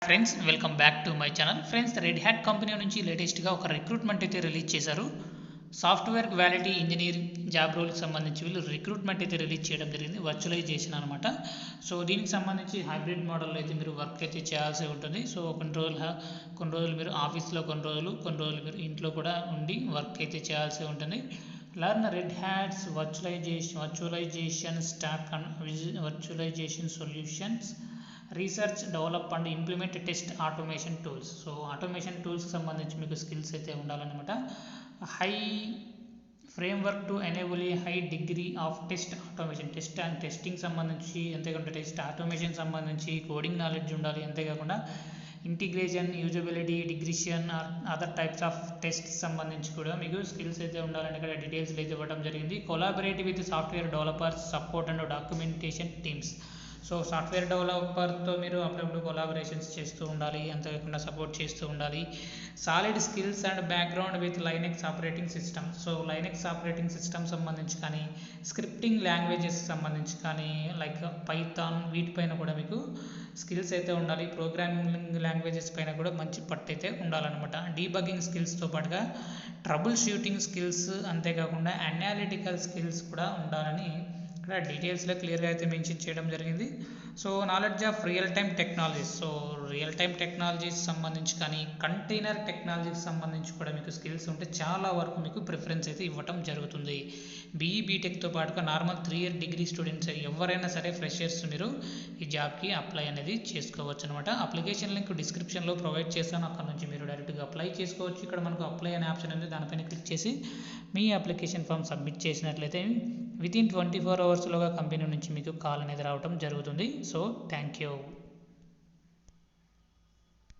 Friends welcome back to my channel. Friends, red hat company నుంచి లేటెస్ట్గా ఒక recruitment అయితే రిలీజ్ చేశారు. సాఫ్ట్వేర్ క్వాలిటీ ఇంజనీర్ జాబ్ రోల్కి సంబంధించి వీళ్ళు రిక్రూట్మెంట్ అయితే రిలీజ్ చేయడం జరిగింది, వర్చువలైజేషన్ అనమాట. సో దీనికి సంబంధించి హైబ్రిడ్ మోడల్లో అయితే మీరు వర్క్ అయితే చేయాల్సి ఉంటుంది. సో కొన్ని రోజులు మీరు ఆఫీస్లో, కొన్ని రోజులు మీరు ఇంట్లో కూడా ఉండి వర్క్ అయితే చేయాల్సి ఉంటుంది. Learn Red Hat's virtualization stack virtualization solutions, research, develop and implement test automation tools. So automation టూల్స్కి సంబంధించి మీకు స్కిల్స్ అయితే ఉండాలన్నమాట. High framework to enable a high degree of test automation, testing సంబంధించి, అంతేకాకుండా టెస్ట్ ఆటోమేషన్ సంబంధించి కోడింగ్ నాలెడ్జ్ ఉండాలి. అంతేకాకుండా integration, usability, regression or other types of test సంబంధించి కూడా మీకు స్కిల్స్ అయితే ఉండాలని ఇక్కడ డీటెయిల్స్ అయితే ఇవ్వడం జరిగింది. Collaborate with software developers, support and documentation teams. So software డెవలపర్తో మీరు అప్పుడప్పుడు కొలాబరేషన్స్ చేస్తూ ఉండాలి, అంతేకాకుండా సపోర్ట్ చేస్తూ ఉండాలి. Solid skills and background with Linux operating system. So Linux operating system సంబంధించి కానీ, స్క్రిప్టింగ్ లాంగ్వేజెస్ సంబంధించి కానీ, లైక్ పైథాన్, వీటిపైన కూడా మీకు స్కిల్స్ అయితే ఉండాలి. ప్రోగ్రామింగ్ లాంగ్వేజెస్ పైన కూడా మంచి పట్టు అయితే ఉండాలన్నమాట. డీబగ్గింగ్ స్కిల్స్తో పాటుగా ట్రబుల్ షూటింగ్ స్కిల్స్, అంతేకాకుండా అనాలిటికల్ స్కిల్స్ కూడా ఉండాలని ఇక్కడ డీటెయిల్స్లో క్లియర్గా అయితే మెన్షన్ చేయడం జరిగింది. So knowledge of real time technologies. So real time technologies సంబంధించి కానీ, కంటైనర్ టెక్నాలజీకి సంబంధించి కూడా మీకు స్కిల్స్ ఉంటే చాలా వరకు మీకు ప్రిఫరెన్స్ అయితే ఇవ్వటం జరుగుతుంది. బీఈ బీటెక్తో పాటుగా నార్మల్ 3 ఇయర్ డిగ్రీ స్టూడెంట్స్ ఎవరైనా సరే ఫ్రెషర్స్ మీరు ఈ జాబ్కి అప్లై అనేది చేసుకోవచ్చు అనమాట. అప్లికేషన్ లింక్ డిస్క్రిప్షన్లో ప్రొవైడ్ చేస్తాను, అక్కడ నుంచి మీరు డైరెక్ట్గా అప్లై చేసుకోవచ్చు. ఇక్కడ మనకు అప్లై అనే ఆప్షన్ ఉంది, దానిపైన క్లిక్ చేసి మీ అప్లికేషన్ ఫామ్ సబ్మిట్ చేసినట్లయితే వితిన్ 24 అవర్స్లోగా కంపెనీ నుంచి మీకు కాల్ అనేది రావడం జరుగుతుంది. So thank you.